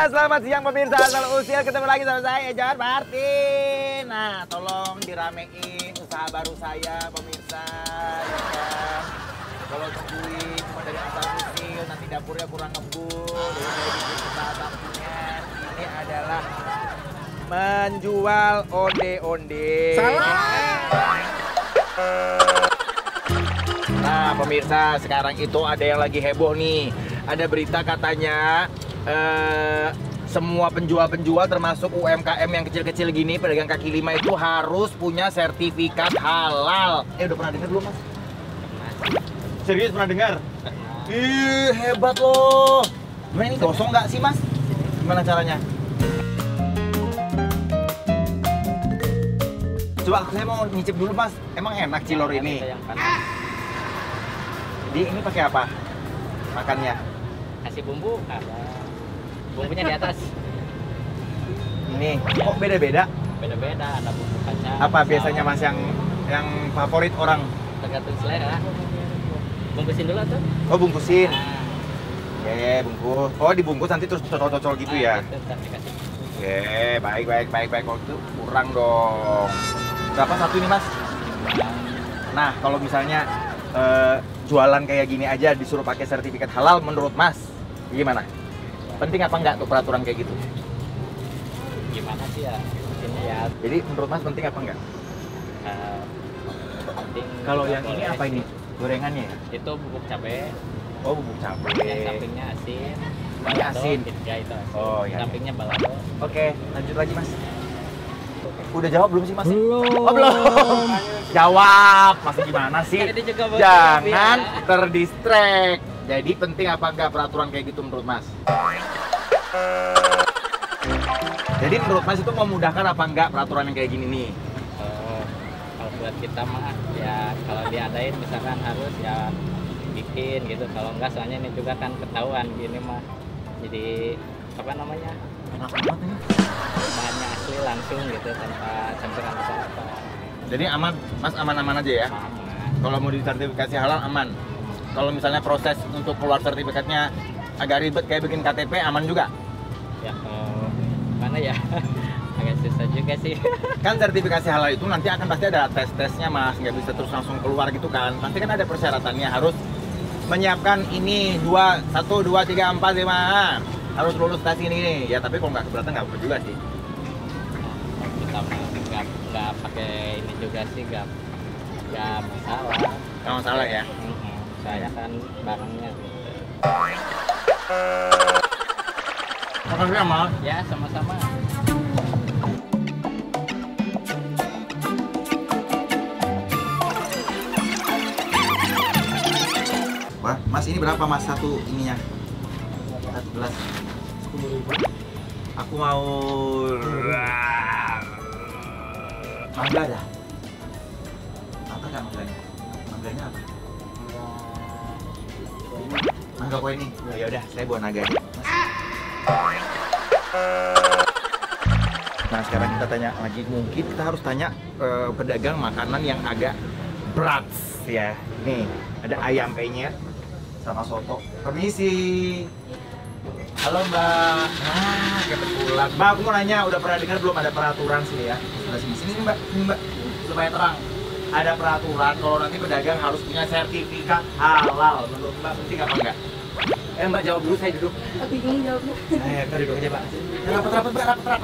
selamat siang pemirsa asal usil. Ketemu lagi sama saya, John Martin. Nah, tolong diramein usaha baru saya, pemirsa. Ya kan? Kalau tungguin cuma dari asal usil, nanti dapurnya kurang ngebul. Jadi saya bikin usaha sampingan. Ini adalah menjual onde-onde. Nah, pemirsa, sekarang itu ada yang lagi heboh nih. Ada berita katanya semua penjual-penjual termasuk UMKM yang kecil-kecil gini, pedagang kaki lima itu harus punya sertifikat halal. Udah pernah dengar belum, Mas? Serius pernah dengar? Ih, hebat loh. Gimana ini gosong nggak sih, Mas? Gimana caranya? Coba saya mau nyicip dulu, Mas. Emang enak cilor ini? Jadi ini pakai apa? Makannya? Kasih bumbu, ada bumbunya di atas. Ini kok beda-beda? Beda-beda, ada bumbu kacang. Apa biasanya Mas yang favorit orang? Tergantung selera. Bungkusin dulu tuh. Oh, bungkusin. Nah, Oke, bungkus. Oh, dibungkus nanti terus cocol-cocol gitu ya? Gitu, ntar dikasih. Oke, baik. Kalau itu kurang dong. Berapa satu ini, Mas? Nah, kalau misalnya jualan kayak gini aja disuruh pakai sertifikat halal, menurut Mas gimana? Penting apa enggak tuh peraturan kayak gitu? Gimana sih ya? Ini ya. Jadi menurut Mas penting apa enggak? Penting. Kalau yang boleh. ini apa ini? Gorengannya ya? Itu bubuk cabai. Oh, bubuk cabai. Yang sampingnya asin. Ini Balado, asin? Ya, itu asin. Oh, ya. Sampingnya balado. Oke, lanjut lagi, Mas. Udah jawab belum sih, Mas? Belum. Oh, belum. Jawab. Masih gimana sih? Kan ini juga bagus, Jangan ya. terdistract. Jadi penting apa enggak peraturan kayak gitu menurut Mas? Jadi menurut Mas itu memudahkan apa enggak peraturan yang kayak gini nih? Kalau buat kita mah ya kalau diadain misalkan harus ya bikin gitu. Kalau enggak soalnya ini juga kan ketahuan gini mah. Jadi apa namanya? Enak banget ini. Bahannya asli langsung gitu tanpa campuran apa-apa. Jadi aman, Mas aman-aman aja ya? Aman. Kalau mau disertifikasi halal aman. Kalau misalnya proses untuk keluar sertifikatnya agak ribet kayak bikin KTP, aman juga? Ya mana ya? Agak susah juga sih. Kan sertifikasi halal itu nanti akan pasti ada tes-tesnya, Mas. Nggak bisa terus langsung keluar gitu kan. Pasti kan ada persyaratannya, harus menyiapkan ini 1, 2, 3, 4, 5. Harus lulus tes ini. Ya tapi kalau nggak keberatan nggak apa juga sih. Kita mah nggak pakai ini juga sih, nggak masalah. Nggak masalah ya? Saya kan barangnya gitu. Makasih ya, Mas. Ya sama-sama. Wah, Mas ini berapa Mas satu ininya? Satu gelas. 10.000. Aku mau mangga dah. Apa kan mangganya? Mangganya apa? Mangga kue ini. Ya udah, saya buat naga aja. Nah, sekarang kita tanya lagi, mungkin kita harus tanya pedagang makanan yang agak berat ya. Nih, ada ayam penyet sama soto. Permisi. Halo Mbak. Nah, kebetulan. Mbak, aku mau nanya, udah pernah dengar belum ada peraturan sini ya? Sebelah sini Mbak, sini Mbak, supaya terang. Ada peraturan kalau nanti pedagang harus punya sertifikat halal. Menurut Mbak penting apa enggak? Mbak jawab dulu, saya duduk. Bingung jawabnya. Kita duduk aja Mbak. Rapat Mbak, rapat.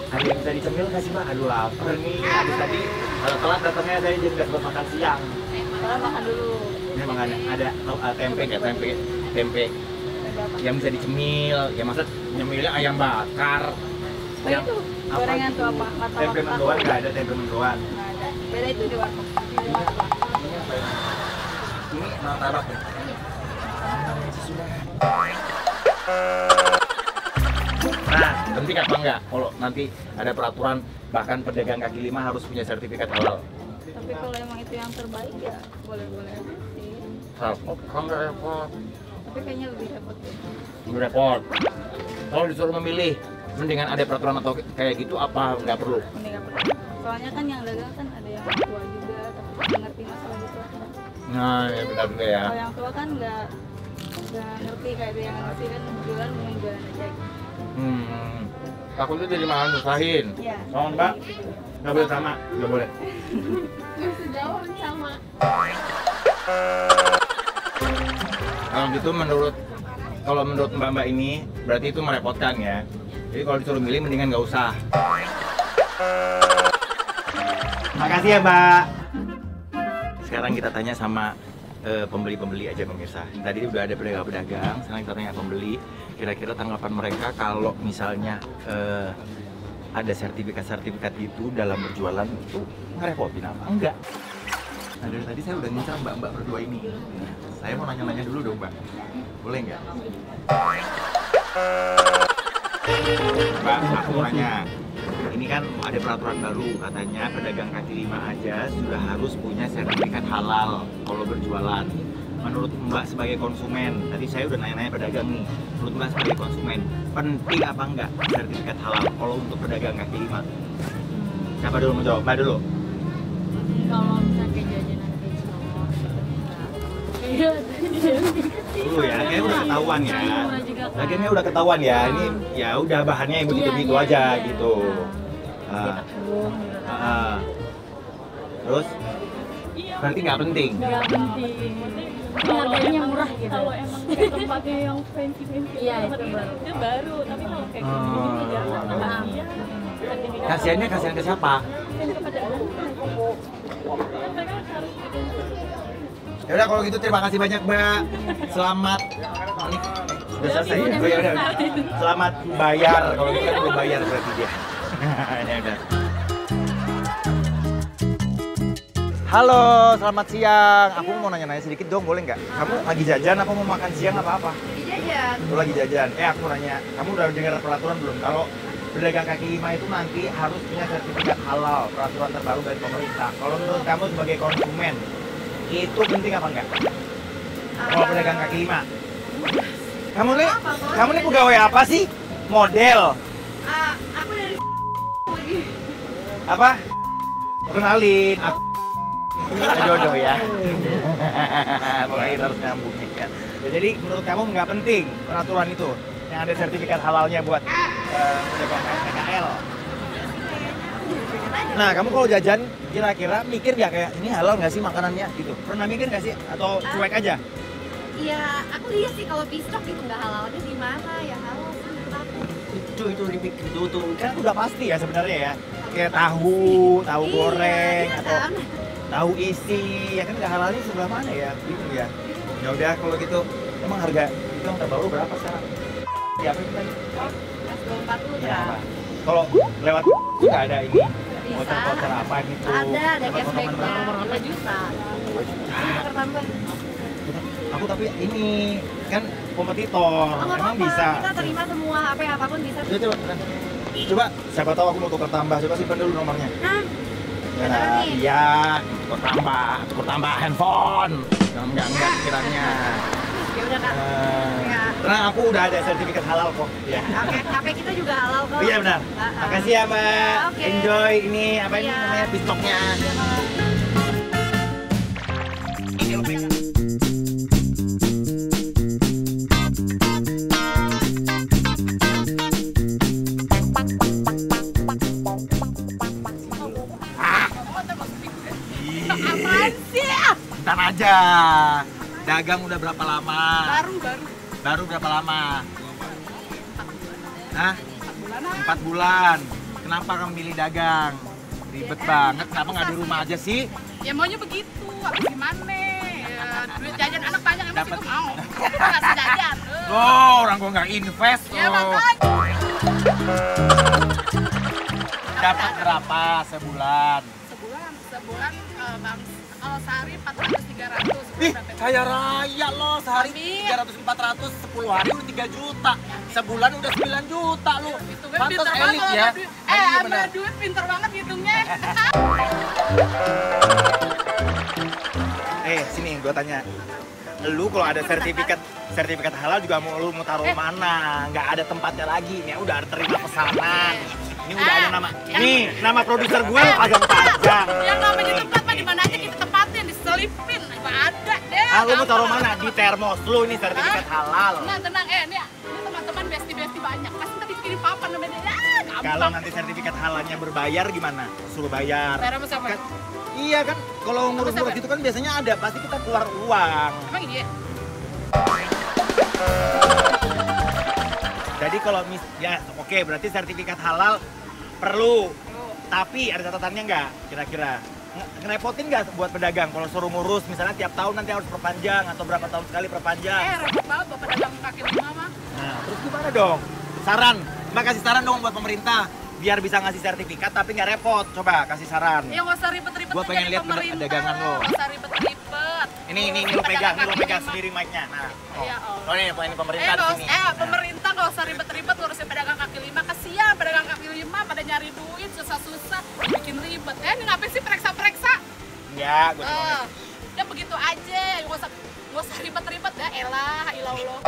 Ada yang bisa dicemil nggak sih Mbak? Aduh lapar nih. Habis tadi kalau telat datangnya saya jadi nggak sempat makan siang. Makan dulu. Ini emang ada tempe nggak tempe yang bisa dicemil. Ya maksud nyemilnya ayam bakar. Yang Itu gorengan tuh apa? Tempe mendoan nggak ada tempe mendoan. Nggak ada. Beda itu di warkop. Ini apa ya? Ini martabak ya? Nah, penting apa enggak kalau nanti ada peraturan bahkan pedagang kaki lima harus punya sertifikat halal? Tapi kalau emang itu yang terbaik ya boleh-boleh aja sih. Kalau nggak repot, Tapi kayaknya lebih repot deh. nggak repot. Kalau disuruh memilih, mendingan ada peraturan atau kayak gitu apa nggak perlu? Mending nggak perlu. Soalnya kan yang dagang kan ada yang tua juga, tapi nggak ngerti masalah gitu. Nah, ya benar juga ya. Kalau yang tua kan nggak Udah ngerti kayak itu yang ngerti kan jualan mau jualan aja gitu. Takutnya jadi malah nusahin. Iya. Oh Mbak, nggak boleh sama, nggak boleh. Sejauh sama. Kalau gitu kalau menurut Mbak ini berarti itu merepotkan ya. Jadi kalau disuruh milih mendingan nggak usah. Makasih ya Mbak. Sekarang kita tanya sama pembeli-pembeli aja pemirsa. Tadi udah ada pedagang-pedagang, sekarang kita tanya pembeli. Kira-kira tanggapan mereka kalau misalnya ada sertifikat-sertifikat itu dalam berjualan itu ngerepotin apa? Enggak. Nah dari tadi saya udah ngincar mbak-mbak berdua ini. Saya mau nanya-nanya dulu dong Mbak. Boleh nggak? Mbak, aku mau nanya. Ini kan ada peraturan baru, katanya pedagang kaki lima aja sudah harus punya sertifikat halal kalau berjualan. Menurut Mbak sebagai konsumen, tadi saya udah nanya-nanya pedagang nih. Menurut Mbak sebagai konsumen, penting apa enggak sertifikat halal kalau untuk pedagang kaki lima? Siapa dulu mau jawab? Mbak dulu. Kalau misalnya kayak jajanan kayak cilok iya Dulu ya, kayaknya udah ketahuan ya. Lagiannya udah ketahuan ya. Ini ya udah bahannya yang begitu-begitu aja gitu. Terus berarti nggak penting. nggak penting harganya murah gitu. Kalau emang kayak tempatnya yang fancy Iya, banget itu gitu, baru. itu baru. Tapi kalau kayak gini jarang banget dia. Kasiannya kasihan ke siapa? Kan kepada anak kan mereka harus gitu. Ya udah kalau gitu terima kasih banyak Mbak. Selamat. Ini sudah selesai ya? Oh, ya udah. Selamat bayar. Kalau gitu kan udah bayar berarti dia. Ya udah. Halo, selamat siang. Aku mau nanya-nanya sedikit dong, boleh nggak? Kamu lagi jajan apa mau makan siang apa-apa? Jajan. Lu lagi jajan. Aku mau nanya, kamu udah dengar peraturan belum? Kalau pedagang kaki lima itu nanti harus punya sertifikat halal, peraturan terbaru dari pemerintah. Kalau menurut kamu sebagai konsumen, itu penting apa enggak? Kalau pedagang kaki lima. Kamu nih pegawai apa sih? Model? Aku dari Apa? Kenalin, aku jodoh ya. Pokoknya harus nyambung nih kan. Ya, jadi menurut kamu nggak penting peraturan itu yang ada sertifikat halalnya buat pedagang PKL? Nah, kamu kalau jajan kira-kira mikir nggak kayak ini halal nggak sih makanannya gitu? Pernah mikir nggak sih? Atau cuek aja? Iya, aku lihat sih kalau pistok itu nggak halalnya di mana ya halal sih menurut aku. Itu dipikir tuh kan udah pasti ya sebenarnya ya. Kayak tahu goreng Iya, atau kan? tahu isi ya kan nggak halalnya sebelah mana ya gitu ya. Ya udah kalau gitu emang harga itu yang terbaru berapa sekarang? Ya apa itu tadi? Rp24 Ya, berapa? kalau lewat nggak ada ini Bisa. voucher apa gitu? Ada Dapat potongan cashbacknya berapa? 5 juta. Ini tambah. Aku tapi ini kan kompetitor, Oh, nggak emang apa-apa, bisa. kita terima semua HP apapun bisa. Coba, siapa tahu aku mau tukar tambah, coba simpan dulu nomornya. Nah, Ya, beneran nih? iya, tukar tambah handphone. Enggak kiranya. Ya udah Kak. Ya. Tenang, aku udah ada sertifikat halal kok. Ya. Oke, HP kita juga halal kok. Oh iya benar. Makasih ya Mbak. Oke. Enjoy ini apa ini Iya. namanya pistoknya. Iya, Kak. Apaan sih? Ntar aja. Dagang udah berapa lama? Baru berapa lama? Hah? 4 bulan. Kenapa kamu milih dagang? Ribet banget, kenapa nggak di rumah aja sih? Ya maunya begitu, habis gimana? Ya, duit jajan anak banyak emang Dapat. situ mau. Kasih jajan. Oh, orang gua nggak invest Ya loh. makanya. Dapat berapa sebulan? Sebulan bang, kalau sehari 400-300. Ih, kaya raya loh, sehari Amin. 300-400, 10 hari udah 3 juta. Sebulan udah 9 juta lu. Itu kan Pantas pinter elit banget ya. sama duit. Iya, Sama benar. duit pinter banget hitungnya. Sini gua tanya. Lu kalau ada sertifikat halal juga lu mau taruh mana? Nggak ada tempatnya lagi. Ya udah terima pesanan. Ini udah ada nama. Nih, nama produser gue pajang-pajang. Yang namanya tempat mah di mana aja kita tempatin, diselipin. Nggak ada deh. Ah, lu mau taruh mana? Di termos lu ini sertifikat halal. Tenang, ini teman-teman besti banyak. Pasti tadi kirim papan namanya. Gampang. Kalau nanti sertifikat halalnya berbayar gimana? Suruh bayar. Bayar sama siapa? Kan, iya kan, kalau ngurus-ngurus gitu kan biasanya ada, pasti kita keluar uang. Emang iya? Jadi kalau ya oke, berarti sertifikat halal perlu. Tapi ada catatannya nggak kira-kira? Ngerepotin nggak buat pedagang kalau suruh ngurus misalnya tiap tahun nanti harus perpanjang atau berapa tahun sekali perpanjang? Repot banget buat pedagang kaki lima mah. Nah, terus gimana dong? Saran, Mbak kasih saran dong buat pemerintah biar bisa ngasih sertifikat tapi nggak repot. Coba kasih saran. Ya nggak usah ribet-ribet. Gua pengen lihat dagangan lo. Nggak usah ribet-ribet. Ini lu pegang sendiri mic-nya. Nah, Iya, oh ini pemerintah di sini. Pemerintah nggak usah ribet-ribet ngurusin pedagang kaki lima. Kasihan pedagang kaki lima pada nyari duit susah-susah bikin ribet. Ini ngapain sih periksa-periksa? Ya, gue cuma Udah begitu aja, nggak usah ribet-ribet ya. Ilah Allah.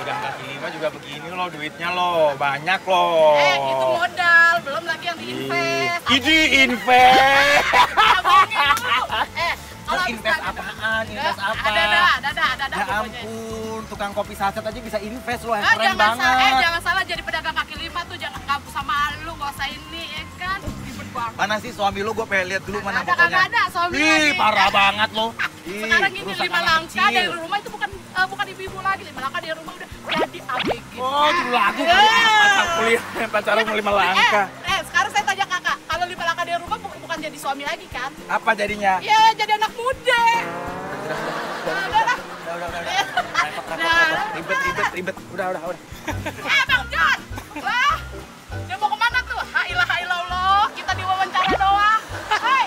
pedagang kaki lima juga begini loh duitnya loh, banyak loh. Itu modal, belum lagi yang diinvest. Ini invest. Kalau Invest apaan? Invest apa? Ada. Ya ampun, tukang kopi saset aja bisa invest loh, Ah, keren banget. jangan salah jadi pedagang kaki lima tuh jangan kamu sama lu nggak usah ini ya kan ribet banget. Mana sih suami lu? Gue pengen lihat dulu mana Ada, fotonya. kagak ada, suami Ih, lagi. parah banget lo. Sekarang ini rusak 5 anak langkah kecil. dari rumah itu bukan ibu-ibu lagi, 5 langkah dari rumah udah jadi ABG. Oh, itu lagu pacaran 5 langkah. Sekarang saya tanya kakak, kalau 5 langkah dari rumah bukan jadi suami lagi kan? Apa jadinya? Ya jadi anak muda. Udah. Ribet. Udah. Bang John, wah, dia mau kemana tuh? Ha ilaha illallah, kita diwawancara doang. Hei.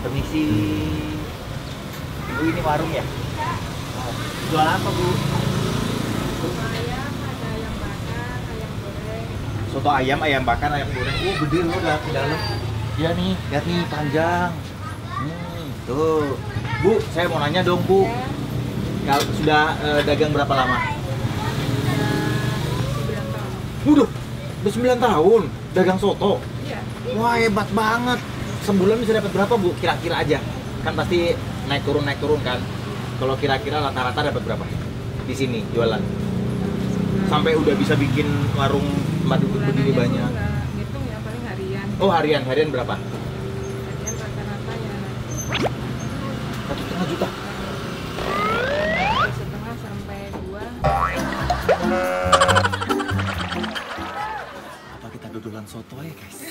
Permisi. Ibu ini warung ya? Oh, jual apa bu? Soto ayam, ayam bakar, ayam goreng. Gede loh udah ke dalam. Iya nih, lihat nih panjang. Tuh. Bu, saya mau nanya dong bu. Kalau sudah dagang berapa lama? 9 tahun. Udah 9 tahun dagang soto? Iya. Wah hebat banget. Sebulan bisa dapat berapa bu? Kira-kira aja. Kan pasti naik turun kan. Kalau kira-kira rata-rata dapat berapa? Di sini jualan. Sampai udah bisa bikin warung tempat duduk berdiri banyak. Ngitung ya paling harian. Oh harian berapa? Harian rata-rata ya 1,5 juta. 1,5 sampai 2. Apa kita dudulan soto ya guys?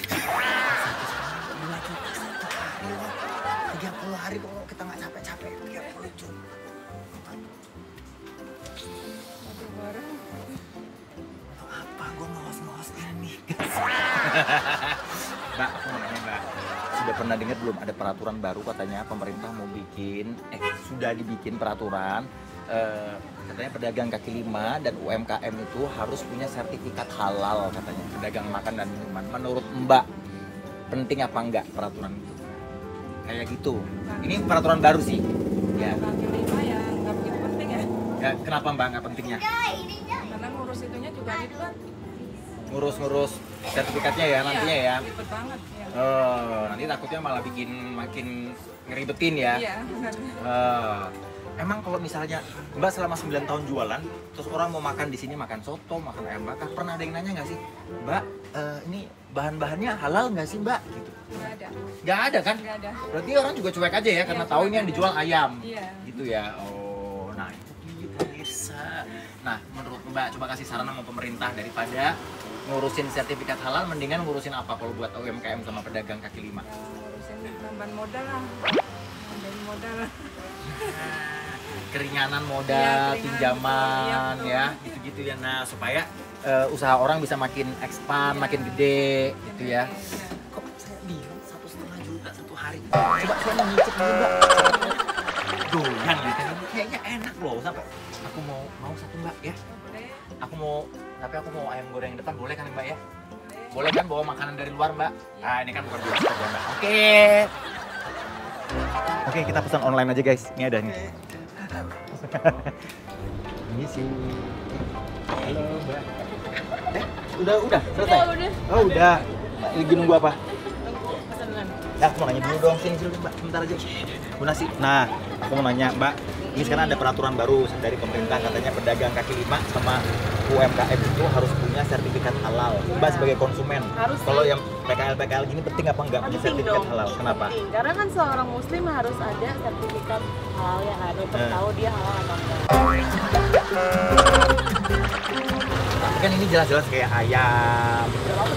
30 hari kalau kita nggak capek-capek 30 juta. Apa gue ngos-ngos ini guys? Mbak, aku mau nanya mbak, sudah pernah dengar belum ada peraturan baru katanya pemerintah mau bikin, sudah dibikin peraturan katanya pedagang kaki lima dan UMKM itu harus punya sertifikat halal katanya, pedagang makan dan minuman. Menurut mbak, penting apa enggak peraturan itu? Kayak gitu. Ini peraturan baru sih. Ya. Kaki lima ya nggak begitu penting ya. Ya, kenapa mbak nggak pentingnya? Karena ngurus itunya juga ribet. Ngurus sertifikatnya ya nantinya ya. Ribet banget ya. Oh, nanti takutnya malah bikin makin ngeribetin ya. Iya, benar. Emang kalau misalnya Mbak selama 9 tahun jualan, terus orang mau makan di sini, makan soto, makan ayam bakar, pernah ada yang nanya nggak sih, Mbak, ini bahan-bahannya halal nggak sih Mbak? Gitu. Nggak ada. Nggak ada kan? Nggak ada. Berarti orang juga cuek aja ya, karena tahu ini yang dijual ayam. Iya. Gitu ya. Oh, nah itu dia pemirsa. Nah, menurut Mbak, coba kasih saran sama pemerintah daripada ngurusin sertifikat halal, mendingan ngurusin apa kalau buat UMKM sama pedagang kaki lima? Ya, ngurusin tambahan modal lah. Nambahin modal lah. Keringanan modal, Iya, keringanan pinjaman betul, ya, gitu-gitu ya. Nah, supaya usaha orang bisa makin expand, Iya. makin gede gitu ya. Iya. Kok saya bingung 1,5 juta satu hari. Coba saya mau ngicip dulu Mbak. Doyan gitu. Kayaknya enak loh sampai aku mau satu Mbak ya. Boleh. Tapi aku mau ayam goreng depan, boleh kan Mbak ya? Boleh kan bawa makanan dari luar Mbak? Nah, ini kan bukan biasa Mbak. Oke, kita pesan online aja guys. Ini ada nih. Ini sih. Halo Mbak. Udah selesai? Udah. Oh udah. Lagi nunggu apa? Pesanan. Nah, aku mau nanya dulu dong, sini dulu Mbak, bentar aja. Bu Nasi. Nah, aku mau nanya Mbak, ini sekarang ada peraturan baru dari pemerintah, katanya pedagang kaki lima sama UMKM itu harus punya sertifikat halal. Mbak sebagai konsumen, Harus kalau sih. yang PKL gini penting apa enggak punya Penting sertifikat dong. halal? Kenapa? Penting. Karena kan seorang muslim harus ada sertifikat halal yang ada untuk tahu dia halal atau enggak. Tapi kan ini jelas-jelas kayak ayam,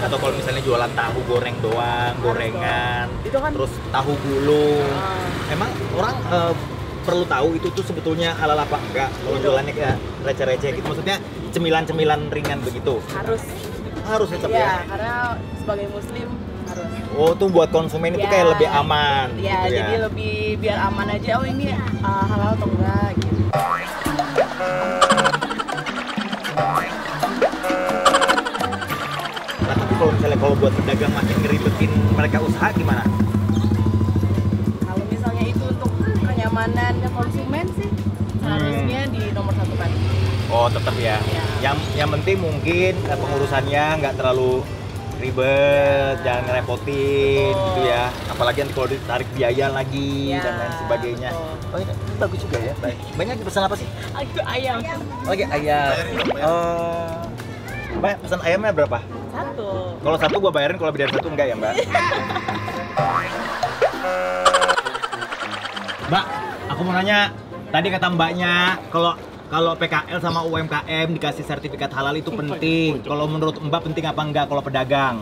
atau kalau misalnya jualan tahu goreng doang, gorengan, Itu kan- terus tahu gulung. Ah. Emang orang perlu tahu itu tuh sebetulnya halal apa enggak? Kalau jualannya kayak receh-receh gitu, maksudnya cemilan-cemilan ringan begitu. Harus Harus tetap ya, ya. karena sebagai muslim harus. Oh, tuh buat konsumen itu Ya. kayak lebih aman Ya, gitu jadi lebih biar aman aja. Oh ini halal atau enggak gitu. Nah, tapi kalau misalnya buat pedagang makin ngeribetin mereka usaha gimana? Kalau misalnya itu untuk kenyamanan konsumen sih harusnya di nomor satu kan. Oh, tetap ya. Ya. Yang penting mungkin pengurusannya nggak terlalu ribet, jangan ngerepotin gitu ya. Apalagi nanti kalau ditarik biaya lagi Ya, dan lain sebagainya. betul. Oh, ini bagus juga ya. Baik. Banyak pesan apa sih? Itu ayam. Lagi ayam. Mbak, pesan ayamnya berapa? Satu. Kalau satu gua bayarin, kalau lebih dari satu enggak ya, Mbak? Mbak, aku mau nanya. Tadi kata Mbaknya, kalau PKL sama UMKM dikasih sertifikat halal itu penting. Kalau menurut Mbak penting apa enggak kalau pedagang?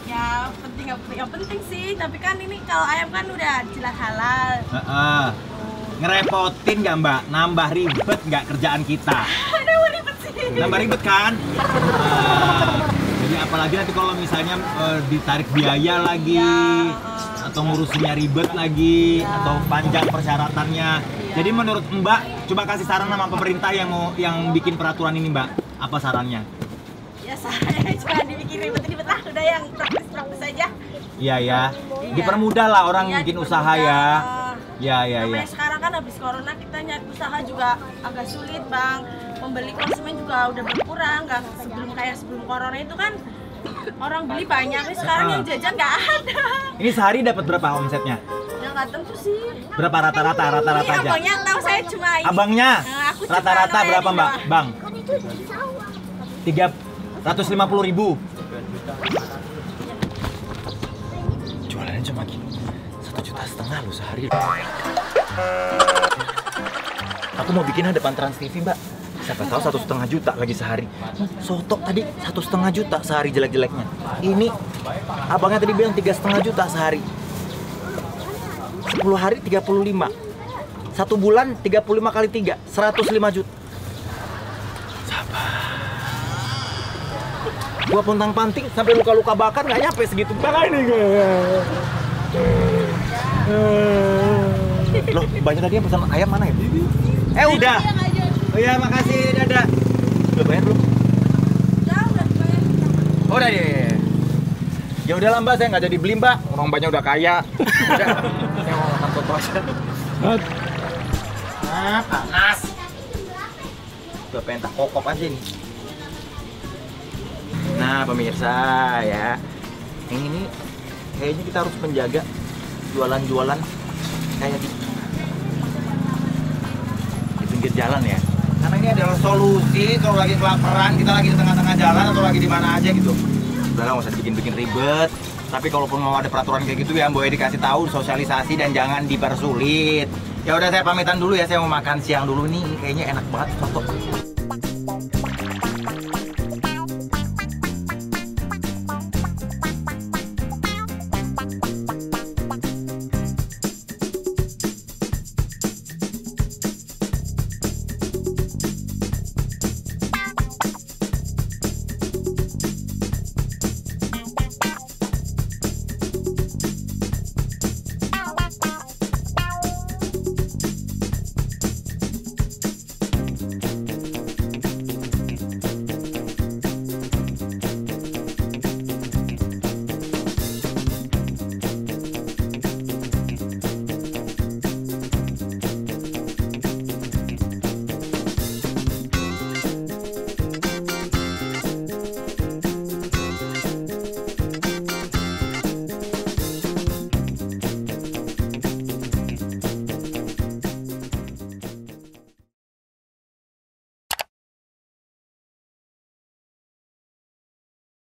Ya penting yang penting sih, tapi kan ini kalau ayam kan udah jelas halal. Heeh. Ngerepotin nggak Mbak? Nambah ribet nggak kerjaan kita? Aduh ribet sih. Nambah ribet kan? Nah, jadi apalagi nanti kalau misalnya ditarik biaya lagi, atau ngurusinnya ribet lagi, atau panjang persyaratannya. Jadi menurut Mbak, coba kasih saran sama pemerintah yang bikin peraturan ini Mbak. Apa sarannya? Ya saya jangan dibikin ribet-ribet lah, udah yang praktis-praktis aja. Iya ya, dipermudah lah orang Iya, bikin dipermudah. usaha ya. Ya ya ya. Namanya sekarang kan habis corona kita nyari usaha juga agak sulit bang. Pembeli konsumen juga udah berkurang, nggak sebelum corona itu kan orang beli banyak, nih sekarang yang jajan nggak ada. Ini sehari dapat berapa omsetnya? Ya nggak tentu sih. Berapa rata-rata Ini aja? abangnya tahu saya cuma ini. Abangnya Nah, aku cuma rata-rata noel berapa ini Mbak? doang. Bang? 350.000. Jualannya cuma gini, 1,5 juta loh sehari. Aku mau bikin depan Trans TV Mbak. Siapa tahu 1,5 juta lagi sehari. Soto tadi 1,5 juta sehari jelek-jeleknya. Ini abangnya tadi bilang 3,5 juta sehari. 10 hari 35. 1 bulan 35 kali 3, 105 juta. Gua pontang-panting sampai luka-luka bakar nggak nyampe segitu. Bakar ini loh, banyak tadi yang pesan ayam mana ya? Udah. Oh iya, makasih, dadah. Udah bayar belum? Oh, udah ya. Ya udahlah Mbak, saya nggak jadi beli Mbak. Orang Mbaknya udah kaya. Udah, saya mau makan soto aja. Panas. Udah pengen tak kokop aja nih. Nah pemirsa ya, yang ini kayaknya kita harus menjaga jualan-jualan kayak di pinggir jalan ya. Karena ini adalah solusi kalau lagi kelaparan, kita lagi di tengah-tengah jalan atau lagi di mana aja gitu. Udah nggak usah dibikin-bikin ribet. Tapi kalaupun mau ada peraturan kayak gitu ya, boleh dikasih tahu, sosialisasi dan jangan dipersulit. Ya udah saya pamitan dulu ya, saya mau makan siang dulu nih. Kayaknya enak banget soto.